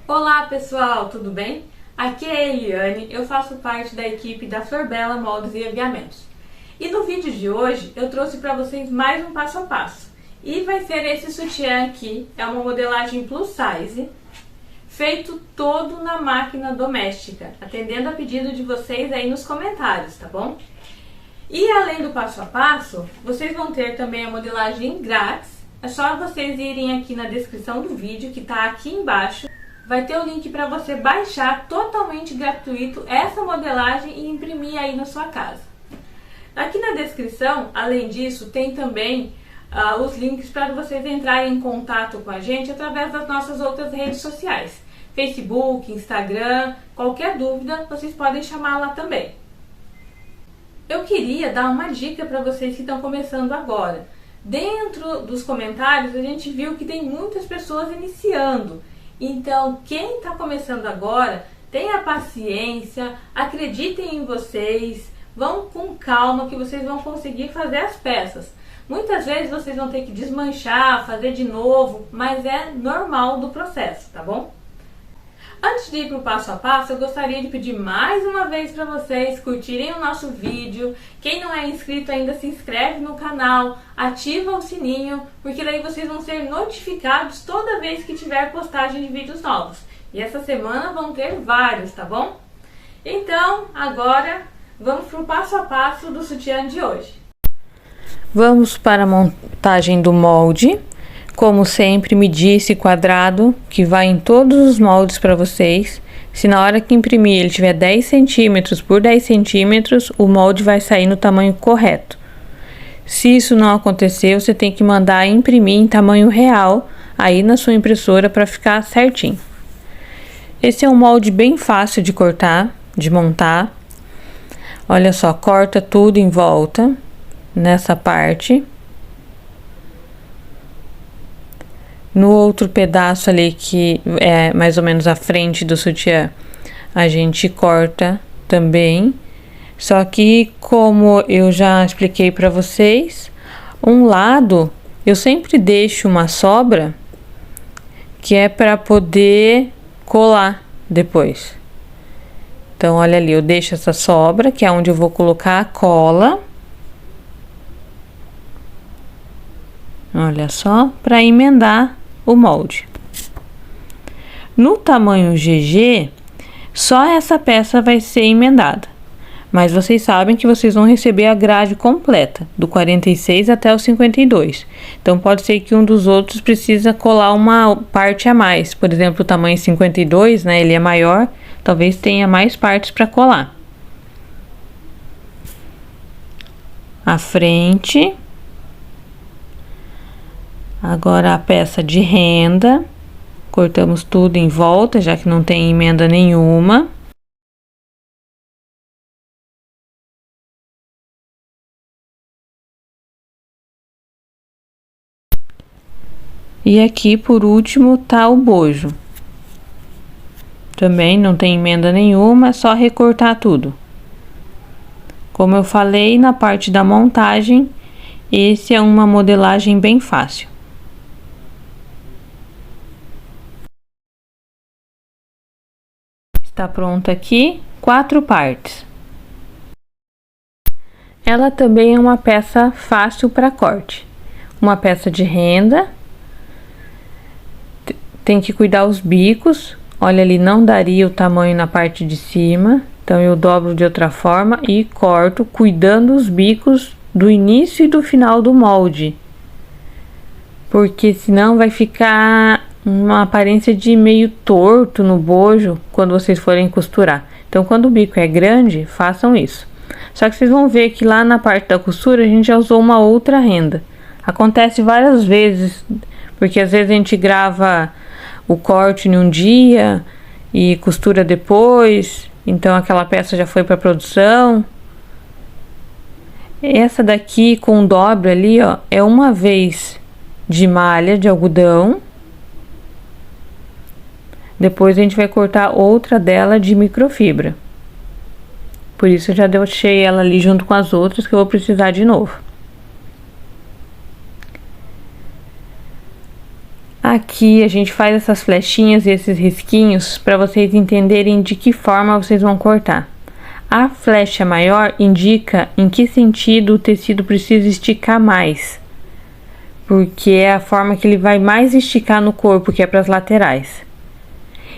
Olá pessoal, tudo bem? Aqui é a Eliane, eu faço parte da equipe da Florbela Moldes e Aviamentos. E no vídeo de hoje eu trouxe para vocês mais um passo a passo. E vai ser esse sutiã aqui, é uma modelagem plus size, feito todo na máquina doméstica, atendendo a pedido de vocês aí nos comentários, tá bom? E além do passo a passo, vocês vão ter também a modelagem grátis. É só vocês irem aqui na descrição do vídeo, que está aqui embaixo. Vai ter o link para você baixar totalmente gratuito essa modelagem e imprimir aí na sua casa. Aqui na descrição, além disso, tem também os links para vocês entrarem em contato com a gente através das nossas outras redes sociais. Facebook, Instagram, qualquer dúvida, vocês podem chamar lá também. Eu queria dar uma dica para vocês que estão começando agora. Dentro dos comentários, a gente viu que tem muitas pessoas iniciando. Então, quem está começando agora, tenha paciência, acreditem em vocês, vão com calma que vocês vão conseguir fazer as peças. Muitas vezes vocês vão ter que desmanchar, fazer de novo, mas é normal do processo, tá bom? Antes de ir para o passo a passo, eu gostaria de pedir mais uma vez para vocês curtirem o nosso vídeo. Quem não é inscrito ainda, se inscreve no canal, ativa o sininho, porque daí vocês vão ser notificados toda vez que tiver postagem de vídeos novos. E essa semana vão ter vários, tá bom? Então, agora vamos para o passo a passo do sutiã de hoje. Vamos para a montagem do molde. Como sempre, medir esse quadrado que vai em todos os moldes para vocês. Se na hora que imprimir ele tiver 10 centímetros por 10 centímetros, o molde vai sair no tamanho correto. Se isso não acontecer, você tem que mandar imprimir em tamanho real aí na sua impressora para ficar certinho. Esse é um molde bem fácil de cortar, de montar. Olha só, corta tudo em volta nessa parte. No outro pedaço ali, que é mais ou menos a frente do sutiã, a gente corta também. Só que, como eu já expliquei para vocês, um lado eu sempre deixo uma sobra, que é para poder colar depois. Então, olha ali, eu deixo essa sobra, que é onde eu vou colocar a cola. Olha só, para emendar o molde. No tamanho GG, só essa peça vai ser emendada. Mas vocês sabem que vocês vão receber a grade completa, do 46 até o 52. Então, pode ser que um dos outros precisa colar uma parte a mais. Por exemplo, o tamanho 52, né? Ele é maior, talvez tenha mais partes para colar. A frente. Agora a peça de renda, cortamos tudo em volta, já que não tem emenda nenhuma. E aqui, por último, tá o bojo. Também não tem emenda nenhuma, é só recortar tudo. Como eu falei, na parte da montagem, esse é uma modelagem bem fácil. Está pronta aqui, 4 partes. Ela também é uma peça fácil para corte. Uma peça de renda. Tem que cuidar os bicos. Olha ali, não daria o tamanho na parte de cima. Então, eu dobro de outra forma e corto, cuidando os bicos do início e do final do molde. Porque senão vai ficar uma aparência de meio torto no bojo quando vocês forem costurar. Então, quando o bico é grande, façam isso. Só que vocês vão ver que lá na parte da costura a gente já usou uma outra renda. Acontece várias vezes, porque às vezes a gente grava o corte em um dia e costura depois, então aquela peça já foi para produção. Essa daqui com dobra ali, ó, é uma vez de malha de algodão. Depois a gente vai cortar outra dela de microfibra. Por isso eu já deixei ela ali junto com as outras que eu vou precisar de novo. Aqui a gente faz essas flechinhas e esses risquinhos para vocês entenderem de que forma vocês vão cortar. A flecha maior indica em que sentido o tecido precisa esticar mais, porque é a forma que ele vai mais esticar no corpo, que é para as laterais.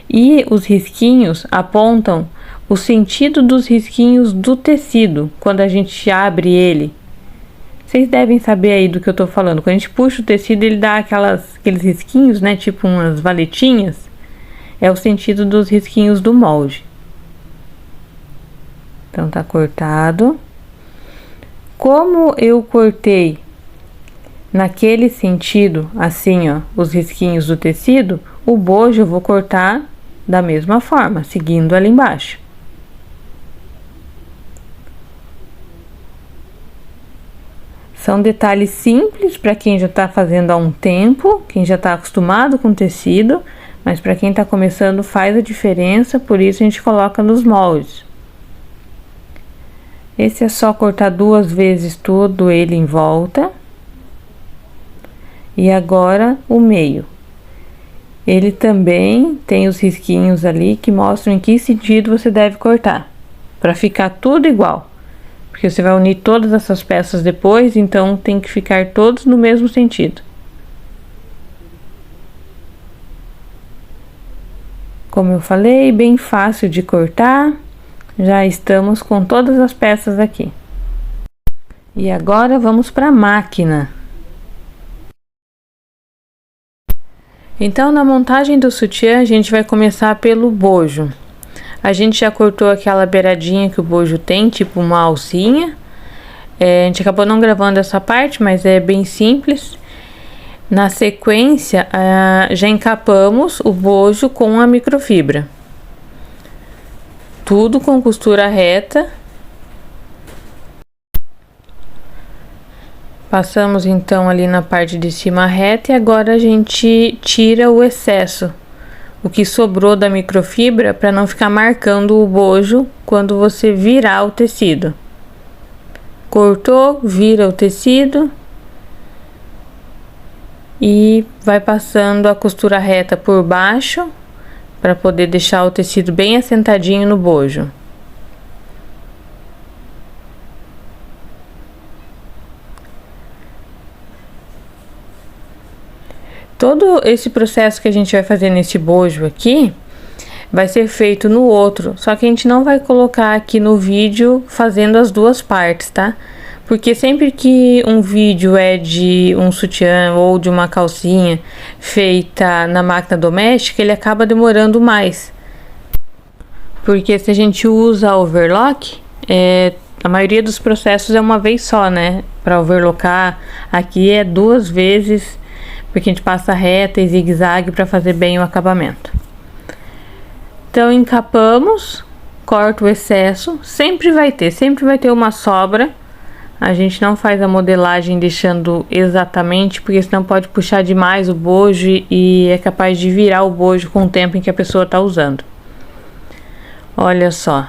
E os risquinhos apontam o sentido dos risquinhos do tecido quando a gente abre ele. Vocês devem saber aí do que eu tô falando. Quando a gente puxa o tecido, ele dá aqueles risquinhos, né? Tipo umas valetinhas. É o sentido dos risquinhos do molde. Então, tá cortado. Como eu cortei naquele sentido, assim, ó, os risquinhos do tecido, o bojo eu vou cortar da mesma forma, seguindo ali embaixo. São detalhes simples para quem já está fazendo há um tempo, quem já está acostumado com tecido, mas para quem está começando faz a diferença, por isso a gente coloca nos moldes. Esse é só cortar 2 vezes todo ele em volta. E agora o meio. Ele também tem os risquinhos ali que mostram em que sentido você deve cortar, para ficar tudo igual. Porque você vai unir todas essas peças depois, então tem que ficar todos no mesmo sentido. Como eu falei, bem fácil de cortar. Já estamos com todas as peças aqui. E agora vamos para a máquina. Então, na montagem do sutiã, a gente vai começar pelo bojo. A gente já cortou aquela beiradinha que o bojo tem, tipo uma alcinha. A gente acabou não gravando essa parte, mas é bem simples. Na sequência, já encapamos o bojo com a microfibra. Tudo com costura reta. Passamos então ali na parte de cima reta e agora a gente tira o excesso, o que sobrou da microfibra, para não ficar marcando o bojo quando você virar o tecido. Cortou, vira o tecido e vai passando a costura reta por baixo para poder deixar o tecido bem assentadinho no bojo. Todo esse processo que a gente vai fazer nesse bojo aqui vai ser feito no outro, só que a gente não vai colocar aqui no vídeo fazendo as 2 partes, tá? Porque sempre que um vídeo é de um sutiã ou de uma calcinha feita na máquina doméstica, ele acaba demorando mais. Porque se a gente usa overlock, a maioria dos processos é uma vez só, né? Para overlocar, aqui é 2 vezes, porque a gente passa reta e zigue-zague para fazer bem o acabamento. Então, encapamos, corta o excesso, sempre vai ter uma sobra. A gente não faz a modelagem deixando exatamente, porque senão pode puxar demais o bojo e é capaz de virar o bojo com o tempo em que a pessoa está usando. Olha só,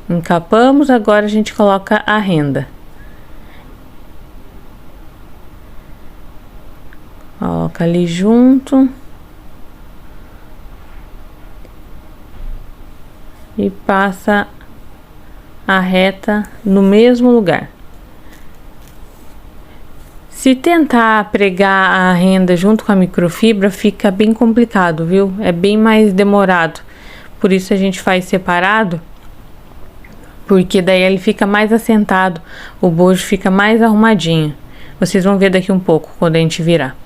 encapamos, agora a gente coloca a renda. Coloca ali junto. E passa a reta no mesmo lugar. Se tentar pregar a renda junto com a microfibra, fica bem complicado, viu? É bem mais demorado. Por isso a gente faz separado, porque daí ele fica mais assentado, o bojo fica mais arrumadinho. Vocês vão ver daqui um pouco, quando a gente virar.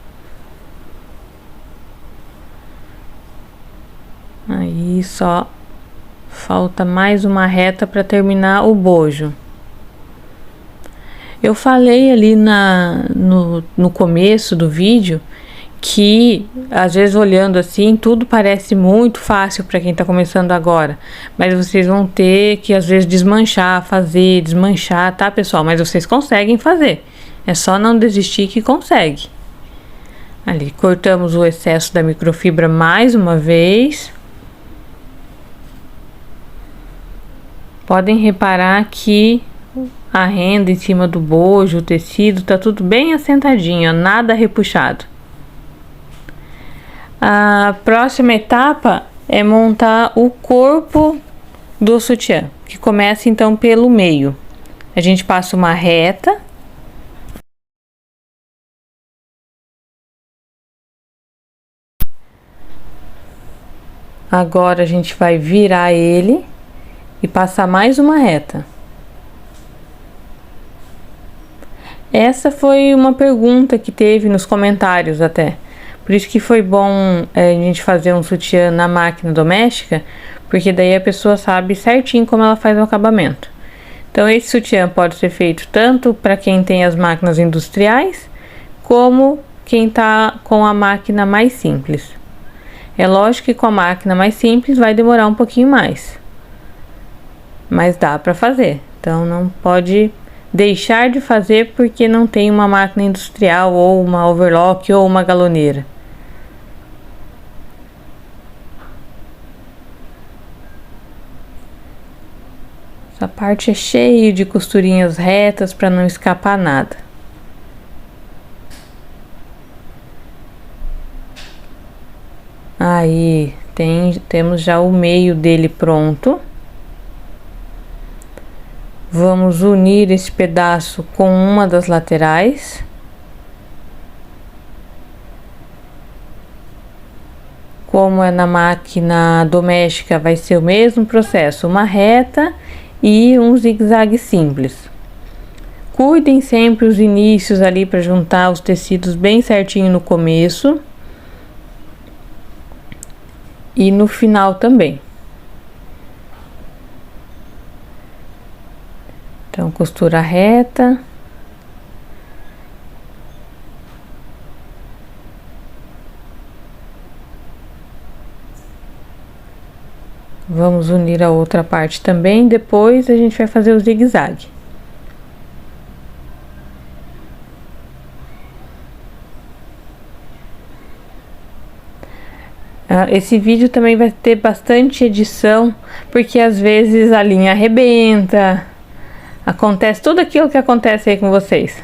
Aí só falta mais uma reta para terminar o bojo. Eu falei ali no começo do vídeo que às vezes olhando assim tudo parece muito fácil para quem está começando agora, mas vocês vão ter que às vezes desmanchar, tá, pessoal? Mas vocês conseguem fazer, é só não desistir que consegue. Ali cortamos o excesso da microfibra mais uma vez. Podem reparar que a renda em cima do bojo, o tecido, tá tudo bem assentadinho, ó, nada repuxado. A próxima etapa é montar o corpo do sutiã, que começa então pelo meio. A gente passa uma reta. Agora a gente vai virar ele e passar mais uma reta. Essa foi uma pergunta que teve nos comentários até. Por isso que foi bom a gente fazer um sutiã na máquina doméstica, porque daí a pessoa sabe certinho como ela faz o acabamento. Então esse sutiã pode ser feito tanto para quem tem as máquinas industriais, como quem está com a máquina mais simples. É lógico que com a máquina mais simples vai demorar um pouquinho mais, mas dá para fazer. Então não pode deixar de fazer porque não tem uma máquina industrial ou uma overlock ou uma galoneira. Essa parte é cheia de costurinhas retas para não escapar nada. Aí temos já o meio dele pronto. Vamos unir esse pedaço com uma das laterais. Como é na máquina doméstica, vai ser o mesmo processo, uma reta e um zigue-zague simples. Cuidem sempre os inícios ali para juntar os tecidos bem certinho no começo e no final também. Então, costura reta. Vamos unir a outra parte também, depois a gente vai fazer o zigue-zague. Esse vídeo também vai ter bastante edição, porque às vezes a linha arrebenta, acontece tudo aquilo que acontece aí com vocês.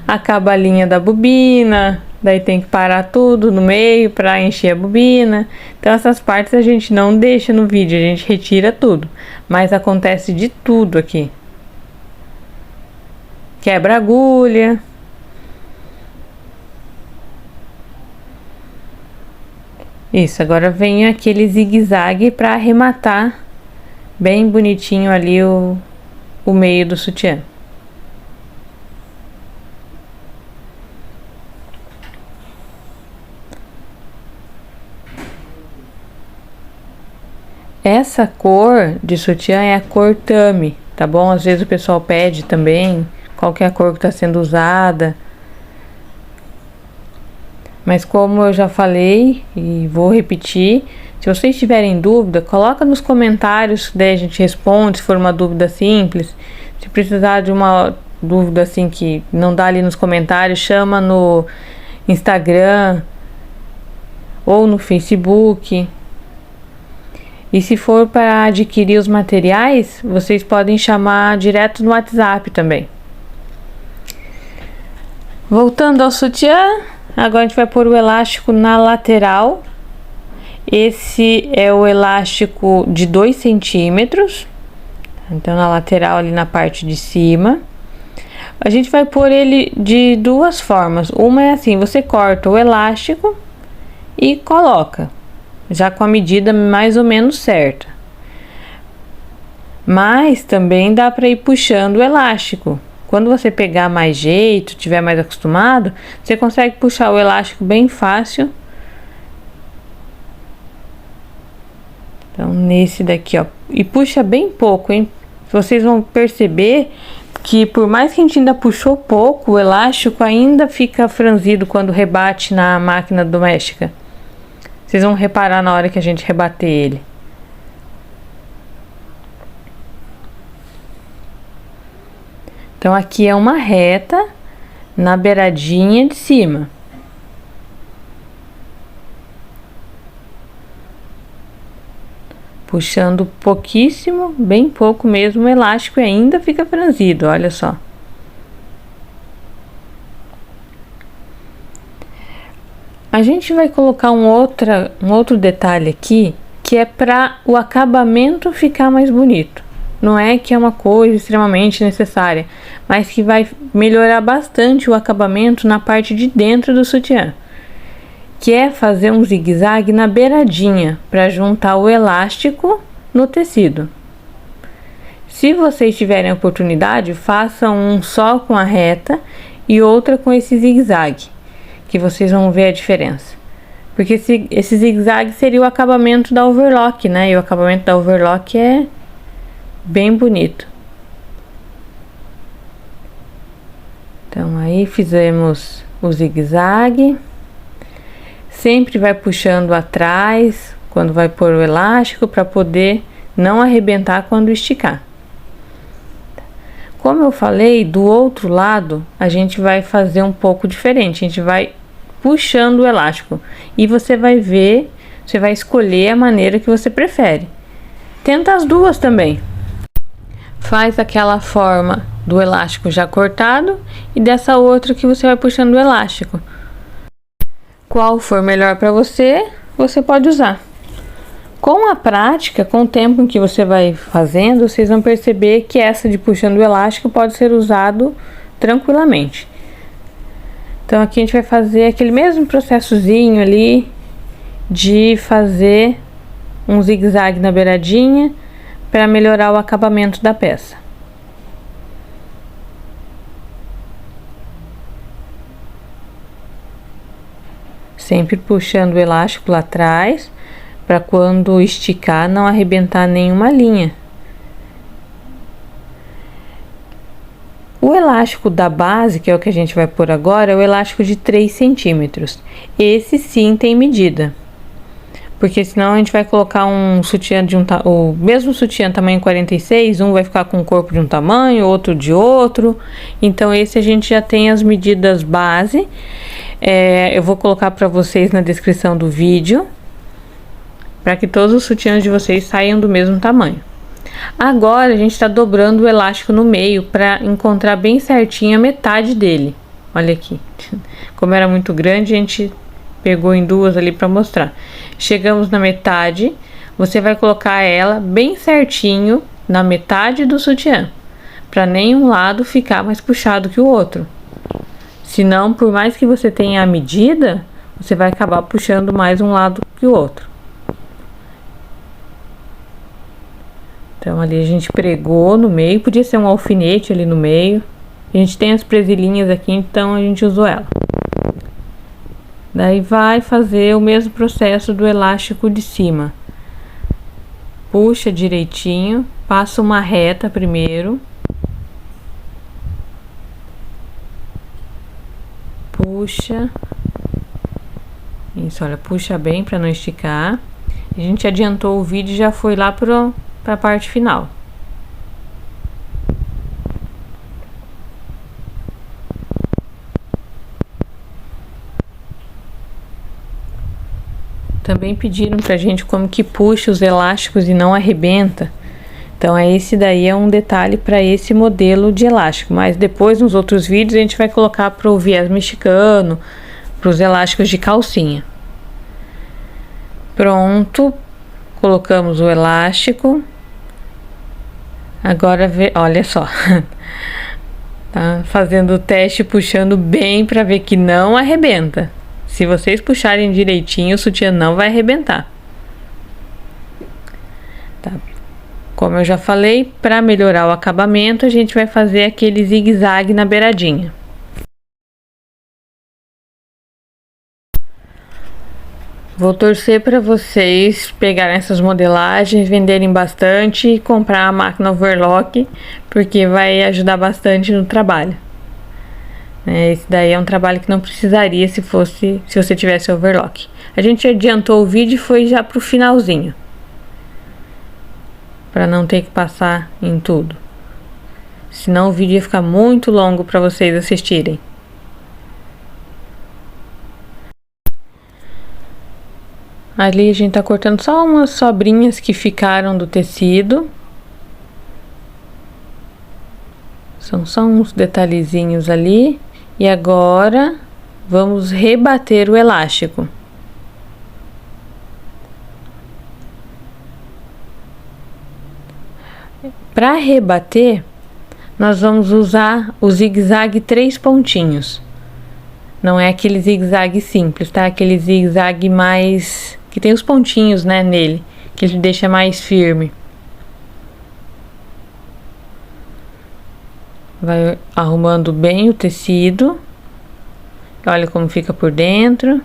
Acaba a linha da bobina, daí tem que parar tudo no meio para encher a bobina. Então essas partes a gente não deixa no vídeo, a gente retira tudo. Mas acontece de tudo aqui. Quebra a agulha. Isso, agora vem aquele zigue-zague para arrematar bem bonitinho ali o meio do sutiã. Essa cor de sutiã é a cor tame, tá bom? Às vezes o pessoal pede também qual que é a cor que está sendo usada. Mas como eu já falei e vou repetir, se vocês tiverem dúvida, coloca nos comentários, daí a gente responde se for uma dúvida simples. Se precisar de uma dúvida assim que não dá ali nos comentários, chama no Instagram ou no Facebook. E se for para adquirir os materiais, vocês podem chamar direto no WhatsApp também. Voltando ao sutiã, agora a gente vai pôr o elástico na lateral. Esse é o elástico de 2 centímetros. Então na lateral ali na parte de cima. A gente vai pôr ele de duas formas. Uma é assim, você corta o elástico e coloca, já com a medida mais ou menos certa. Mas também dá para ir puxando o elástico. Quando você pegar mais jeito, tiver mais acostumado, você consegue puxar o elástico bem fácil. Então, nesse daqui, ó. E puxa bem pouco, hein? Vocês vão perceber que por mais que a gente ainda puxou pouco, o elástico ainda fica franzido quando rebate na máquina doméstica. Vocês vão reparar na hora que a gente rebater ele. Então aqui é uma reta na beiradinha de cima. Puxando pouquíssimo, bem pouco mesmo, o elástico ainda fica franzido, olha só. A gente vai colocar um outro detalhe aqui, que é para o acabamento ficar mais bonito. Não é que é uma coisa extremamente necessária, mas que vai melhorar bastante o acabamento na parte de dentro do sutiã, que é fazer um zigue-zague na beiradinha para juntar o elástico no tecido. Se vocês tiverem a oportunidade, façam um só com a reta e outra com esse zigue-zague, que vocês vão ver a diferença. Porque esse zigue-zague seria o acabamento da overlock, né? E o acabamento da overlock é bem bonito. Então aí fizemos o zigue-zague. Sempre vai puxando atrás quando vai pôr o elástico para poder não arrebentar quando esticar. Como eu falei, do outro lado a gente vai fazer um pouco diferente. A gente vai puxando o elástico e você vai ver, você vai escolher a maneira que você prefere. Tenta as duas também. Faz aquela forma do elástico já cortado e dessa outra que você vai puxando o elástico. Qual for melhor para você, você pode usar. Com a prática, com o tempo em que você vai fazendo, vocês vão perceber que essa de puxando o elástico pode ser usado tranquilamente. Então aqui a gente vai fazer aquele mesmo processozinho ali de fazer um zigue-zague na beiradinha para melhorar o acabamento da peça. Sempre puxando o elástico lá atrás, para quando esticar não arrebentar nenhuma linha. O elástico da base, que é o que a gente vai pôr agora, é o elástico de 3 centímetros. Esse sim tem medida. Porque senão a gente vai colocar um sutiã de o mesmo sutiã tamanho 46, um vai ficar com o corpo de um tamanho, outro de outro. Então esse a gente já tem as medidas base. Eu vou colocar para vocês na descrição do vídeo, para que todos os sutiãs de vocês saiam do mesmo tamanho. Agora a gente está dobrando o elástico no meio para encontrar bem certinho a metade dele. Olha aqui, como era muito grande, a gente pegou em duas ali para mostrar. Chegamos na metade, você vai colocar ela bem certinho na metade do sutiã, para nenhum lado ficar mais puxado que o outro. Senão, por mais que você tenha a medida, você vai acabar puxando mais um lado que o outro. Então ali a gente pregou no meio, podia ser um alfinete ali no meio. A gente tem as presilhinhas aqui, então a gente usou ela. Daí vai fazer o mesmo processo do elástico de cima. Puxa direitinho, passa uma reta primeiro. Puxa. Isso, olha, puxa bem para não esticar. A gente adiantou o vídeo e já foi lá para a parte final. Também pediram pra gente como que puxa os elásticos e não arrebenta. Então esse daí é um detalhe para esse modelo de elástico, mas depois nos outros vídeos a gente vai colocar para o viés mexicano, para os elásticos de calcinha. Pronto, colocamos o elástico. Agora olha só, tá fazendo o teste, puxando bem para ver que não arrebenta. Se vocês puxarem direitinho, o sutiã não vai arrebentar. Tá. Como eu já falei, para melhorar o acabamento, a gente vai fazer aquele zigue-zague na beiradinha. Vou torcer para vocês pegarem essas modelagens, venderem bastante e comprar a máquina overlock, porque vai ajudar bastante no trabalho. Esse daí é um trabalho que não precisaria se você tivesse overlock. A gente adiantou o vídeo e foi já pro finalzinho, para não ter que passar em tudo. Senão o vídeo ia ficar muito longo para vocês assistirem. Ali a gente tá cortando só umas sobrinhas que ficaram do tecido. São só uns detalhezinhos ali. E agora vamos rebater o elástico. Para rebater, nós vamos usar o zigue-zague 3 pontinhos. Não é aquele zigue-zague simples, tá? Aquele zigue-zague mais... que tem os pontinhos, né, nele, que ele deixa mais firme. Vai arrumando bem o tecido. Olha como fica por dentro.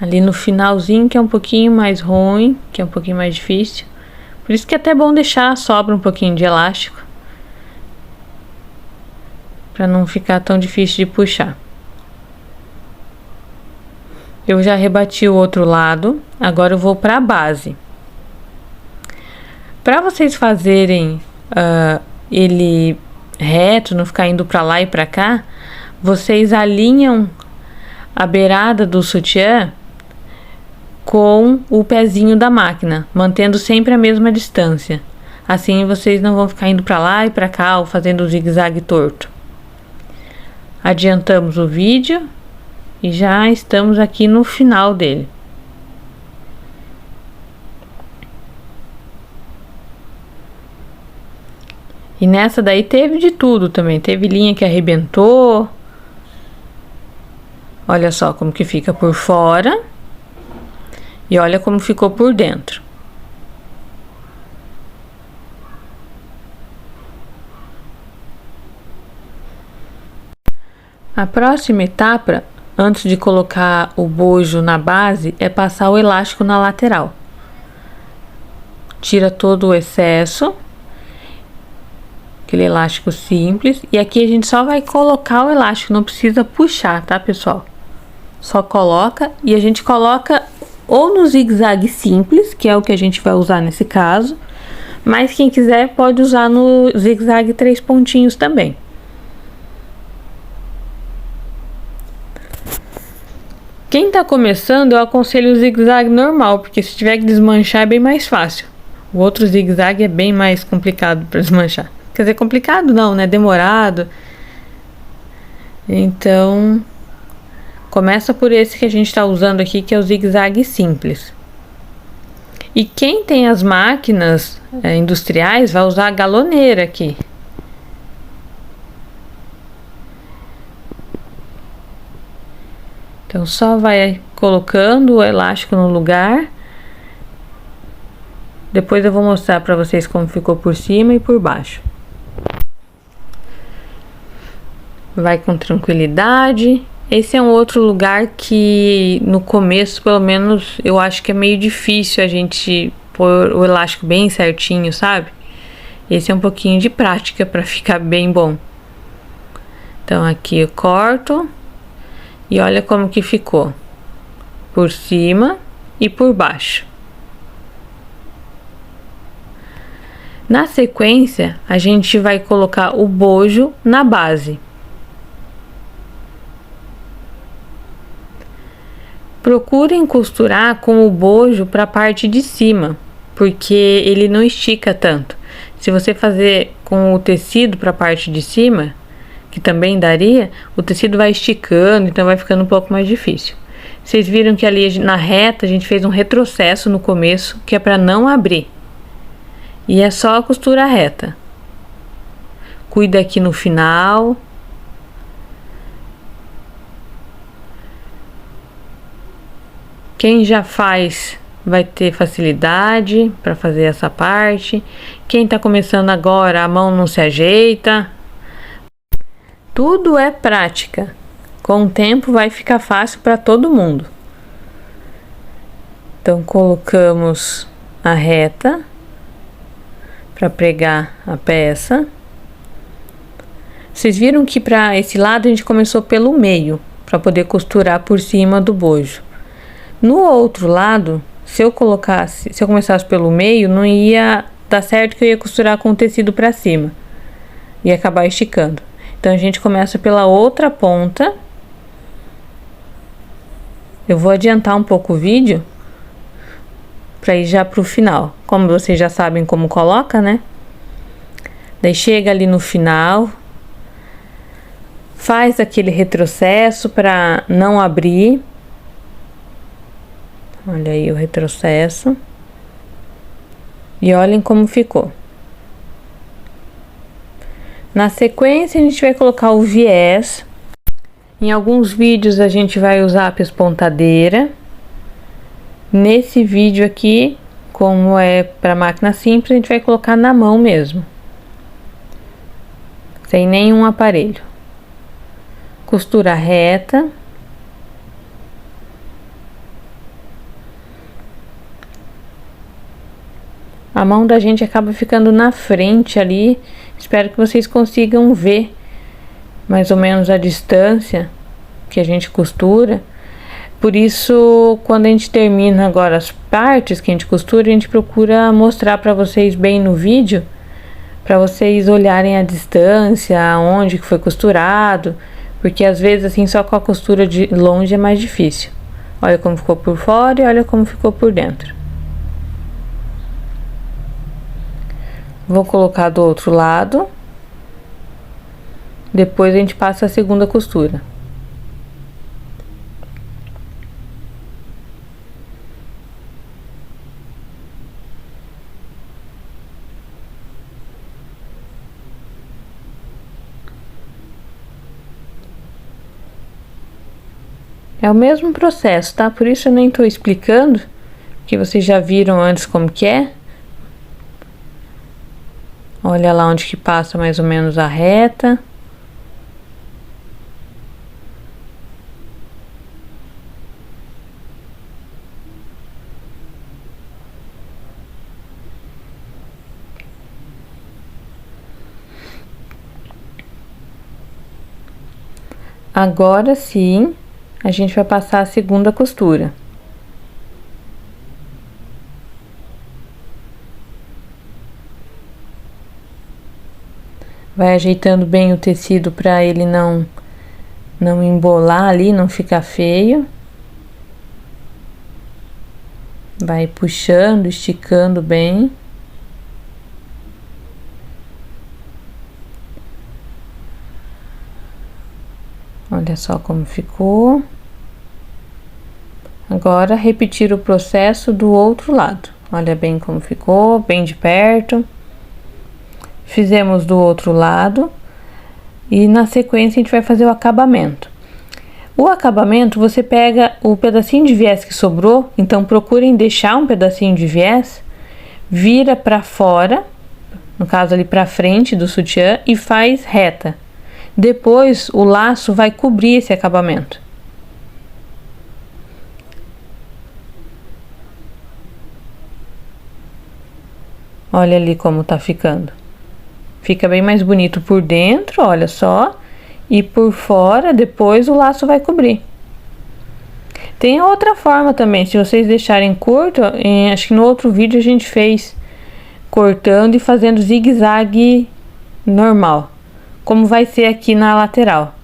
Ali no finalzinho que é um pouquinho mais ruim, que é um pouquinho mais difícil. Por isso que é até bom deixar sobra um pouquinho de elástico, para não ficar tão difícil de puxar. Eu já rebati o outro lado, agora eu vou para a base. Para vocês fazerem ele reto, não ficar indo para lá e para cá, vocês alinham a beirada do sutiã com o pezinho da máquina, mantendo sempre a mesma distância. Assim vocês não vão ficar indo para lá e para cá ou fazendo o zigue-zague torto. Adiantamos o vídeo e já estamos aqui no final dele. E nessa daí teve de tudo também, teve linha que arrebentou. Olha só como que fica por fora. E olha como ficou por dentro. A próxima etapa, antes de colocar o bojo na base, é passar o elástico na lateral. Tira todo o excesso, aquele elástico simples, e aqui a gente só vai colocar o elástico, não precisa puxar, tá, pessoal? Só coloca, e a gente coloca ou no zigue-zague simples, que é o que a gente vai usar nesse caso, mas quem quiser pode usar no zigue-zague 3 pontinhos também. Quem tá começando, eu aconselho o zigue-zague normal, porque se tiver que desmanchar é bem mais fácil. O outro zigue-zague é bem mais complicado para desmanchar. Quer dizer, complicado não, né? Demorado. Então, começa por esse que a gente está usando aqui, que é o zigue-zague simples. E quem tem as máquinas industriais vai usar a galoneira aqui. Então, só vai colocando o elástico no lugar. Depois eu vou mostrar para vocês como ficou por cima e por baixo. Vai com tranquilidade. Esse é um outro lugar que no começo, pelo menos, eu acho que é meio difícil a gente pôr o elástico bem certinho, sabe? Esse é um pouquinho de prática para ficar bem bom. Então aqui eu corto e olha como que ficou. Por cima e por baixo. Na sequência, a gente vai colocar o bojo na base. Procurem costurar com o bojo para a parte de cima, porque ele não estica tanto. Se você fazer com o tecido para a parte de cima, que também daria, o tecido vai esticando, então vai ficando um pouco mais difícil. Vocês viram que ali na reta a gente fez um retrocesso no começo, que é para não abrir. E é só a costura reta. Cuida aqui no final. Quem já faz vai ter facilidade para fazer essa parte. Quem tá começando agora, a mão não se ajeita. Tudo é prática. Com o tempo vai ficar fácil para todo mundo. Então colocamos a reta para pregar a peça. Vocês viram que para esse lado a gente começou pelo meio, para poder costurar por cima do bojo. No outro lado, se eu começasse pelo meio, não ia dar certo, que eu ia costurar com o tecido para cima. Ia acabar esticando. Então a gente começa pela outra ponta. Eu vou adiantar um pouco o vídeo para ir já pro final. Como vocês já sabem como coloca, né? Daí chega ali no final, faz aquele retrocesso para não abrir. Olha aí o retrocesso. E olhem como ficou. Na sequência, a gente vai colocar o viés. Em alguns vídeos a gente vai usar a pespontadeira. Nesse vídeo aqui, como é para máquina simples, a gente vai colocar na mão mesmo, sem nenhum aparelho. Costura reta. A mão da gente acaba ficando na frente ali. Espero que vocês consigam ver mais ou menos a distância que a gente costura. Por isso, quando a gente termina agora as partes que a gente costura, a gente procura mostrar para vocês bem no vídeo, para vocês olharem a distância, onde que foi costurado, porque às vezes assim só com a costura de longe é mais difícil. Olha como ficou por fora e olha como ficou por dentro. Vou colocar do outro lado. Depois a gente passa a segunda costura. É o mesmo processo, tá? Por isso eu nem tô explicando, que vocês já viram antes como que é. Olha lá onde que passa mais ou menos a reta. Agora sim, a gente vai passar a segunda costura. Vai ajeitando bem o tecido para ele não embolar ali, não ficar feio. Vai puxando, esticando bem. Olha só como ficou. Agora, repetir o processo do outro lado. Olha bem como ficou, bem de perto. Fizemos do outro lado. E na sequência, a gente vai fazer o acabamento. O acabamento, você pega o pedacinho de viés que sobrou. Então, procurem deixar um pedacinho de viés. Vira para fora, no caso ali para frente do sutiã, e faz reta. Depois, o laço vai cobrir esse acabamento. Olha ali como tá ficando. Fica bem mais bonito por dentro, olha só. E por fora, depois o laço vai cobrir. Tem outra forma também, se vocês deixarem curto, acho que no outro vídeo a gente fez cortando e fazendo zigue-zague normal, como vai ser aqui na lateral.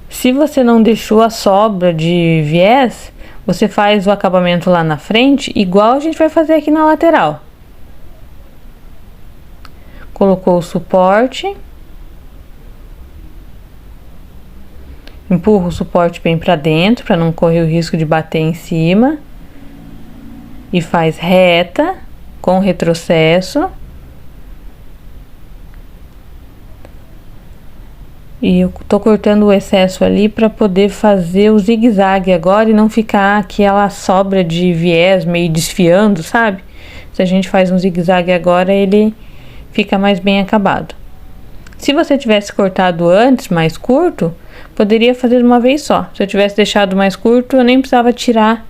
Se você não deixou a sobra de viés, você faz o acabamento lá na frente, igual a gente vai fazer aqui na lateral. Colocou o suporte. Empurra o suporte bem para dentro, para não correr o risco de bater em cima. E faz reta, com retrocesso. E eu tô cortando o excesso ali para poder fazer o zigue-zague agora e não ficar aquela sobra de viés meio desfiando, sabe? Se a gente faz um zigue-zague agora, ele fica mais bem acabado. Se você tivesse cortado antes, mais curto, poderia fazer de uma vez só. Se eu tivesse deixado mais curto, eu nem precisava tirar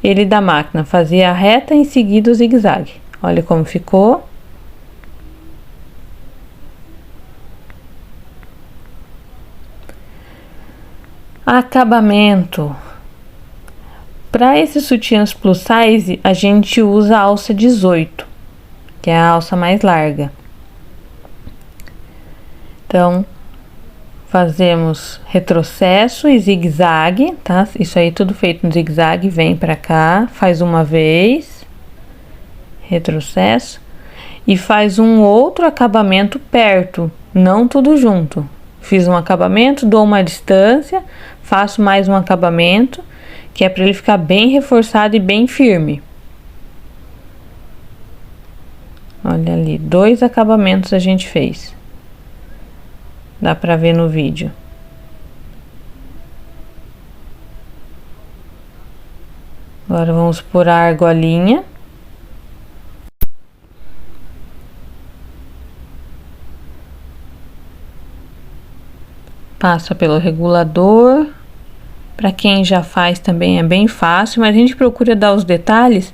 ele da máquina. Fazia a reta e em seguida o zigue-zague. Olha como ficou. Acabamento. Para esses sutiãs plus size, a gente usa a alça 18, que é a alça mais larga. Então, fazemos retrocesso e zigue-zague, tá? Isso aí tudo feito no zigue-zague, vem pra cá, faz uma vez, retrocesso, e faz um outro acabamento perto, não tudo junto. Fiz um acabamento, dou uma distância, faço mais um acabamento, que é para ele ficar bem reforçado e bem firme. Olha ali, 2 acabamentos a gente fez. Dá para ver no vídeo. Agora vamos pôr a argolinha. Passa pelo regulador. Para quem já faz também é bem fácil, mas a gente procura dar os detalhes,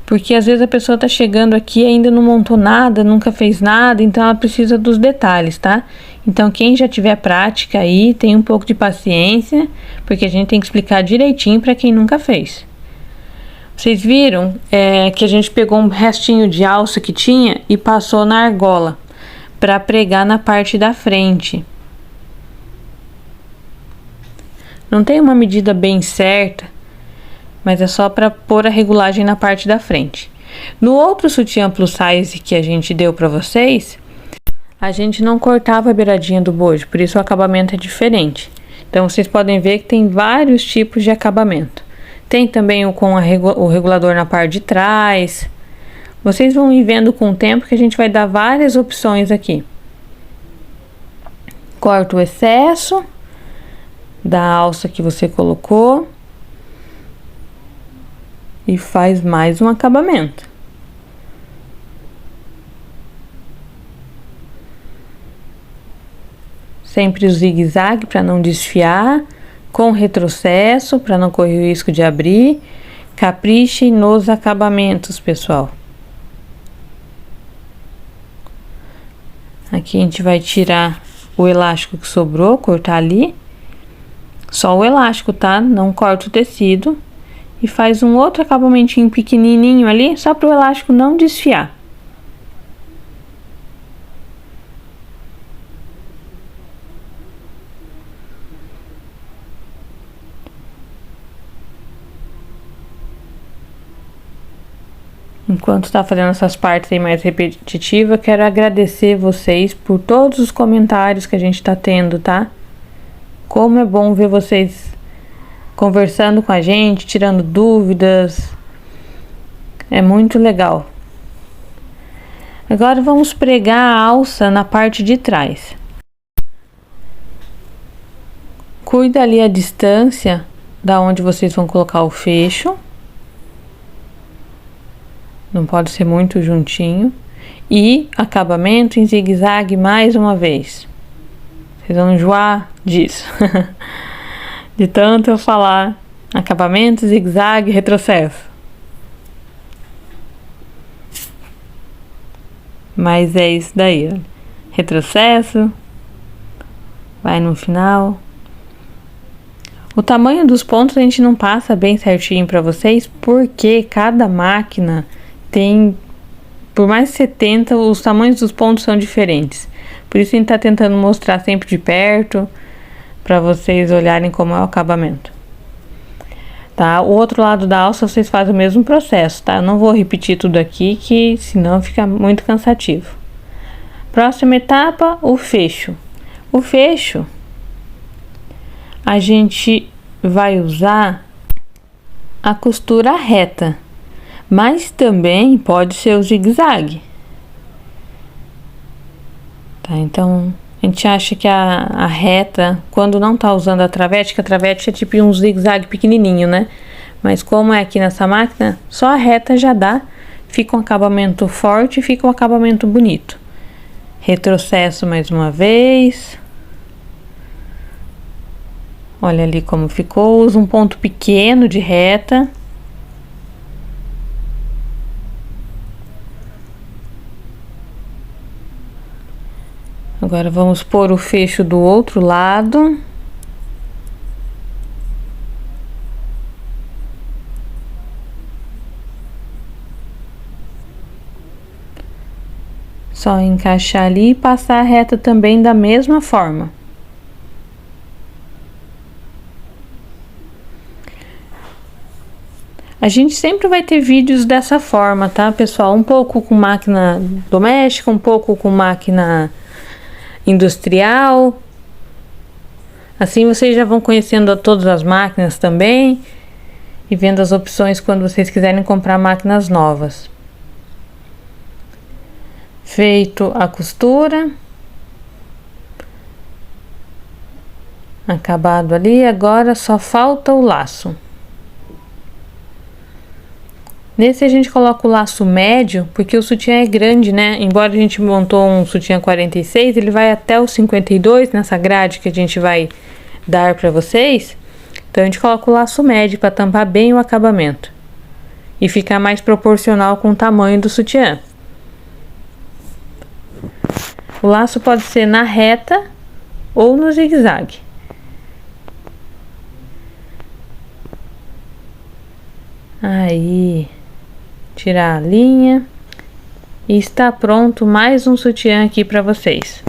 porque às vezes a pessoa tá chegando aqui e ainda não montou nada, nunca fez nada, então ela precisa dos detalhes, tá? Então quem já tiver prática aí, tem um pouco de paciência, porque a gente tem que explicar direitinho para quem nunca fez. Vocês viram que a gente pegou um restinho de alça que tinha e passou na argola para pregar na parte da frente. Não tem uma medida bem certa, mas é só para pôr a regulagem na parte da frente. No outro sutiã plus size que a gente deu para vocês, a gente não cortava a beiradinha do bojo, por isso o acabamento é diferente. Então vocês podem ver que tem vários tipos de acabamento. Tem também o com o regulador na parte de trás. Vocês vão ir vendo com o tempo que a gente vai dar várias opções aqui. Corta o excesso da alça que você colocou e faz mais um acabamento. Sempre o zigue-zague para não desfiar, com retrocesso para não correr o risco de abrir. Caprichem nos acabamentos, pessoal. Aqui a gente vai tirar o elástico que sobrou, cortar ali. Só o elástico, tá? Não corta o tecido. E faz um outro acabamentinho pequenininho ali, só para o elástico não desfiar. Enquanto tá fazendo essas partes aí mais repetitivas, quero agradecer vocês por todos os comentários que a gente tá tendo, tá? Como é bom ver vocês conversando com a gente, tirando dúvidas. É muito legal. Agora vamos pregar a alça na parte de trás. Cuida ali a distância da onde vocês vão colocar o fecho. Não pode ser muito juntinho. E acabamento em zigue-zague mais uma vez. Vocês vão enjoar disso. De tanto eu falar acabamento, zigue-zague, retrocesso. Mas é isso daí, ó. Retrocesso. Vai no final. O tamanho dos pontos a gente não passa bem certinho para vocês, porque cada máquina tem, por mais de 70, os tamanhos dos pontos são diferentes. Por isso a gente tá tentando mostrar sempre de perto, para vocês olharem como é o acabamento. Tá? O outro lado da alça vocês fazem o mesmo processo, tá? Eu não vou repetir tudo aqui, que senão fica muito cansativo. Próxima etapa, o fecho. O fecho, a gente vai usar a costura reta, mas também pode ser o zigue-zague. Tá? Então, a gente acha que a reta, quando não tá usando a travete, que a travete é tipo um zigue-zague pequenininho, né? Mas como é aqui nessa máquina, só a reta já dá, fica um acabamento forte, fica um acabamento bonito. Retrocesso mais uma vez. Olha ali como ficou, usa um ponto pequeno de reta. Agora vamos pôr o fecho do outro lado. Só encaixar ali e passar a reta também da mesma forma. A gente sempre vai ter vídeos dessa forma, tá, pessoal? Um pouco com máquina doméstica, um pouco com máquina industrial. Assim vocês já vão conhecendo todas as máquinas também e vendo as opções quando vocês quiserem comprar máquinas novas. Feito a costura, acabado ali, agora só falta o laço. Nesse a gente coloca o laço médio, porque o sutiã é grande, né? Embora a gente montou um sutiã 46, ele vai até o 52 nessa grade que a gente vai dar para vocês. Então a gente coloca o laço médio para tampar bem o acabamento e ficar mais proporcional com o tamanho do sutiã. O laço pode ser na reta ou no zigue-zague. Aí, tirar a linha e está pronto mais um sutiã aqui para vocês.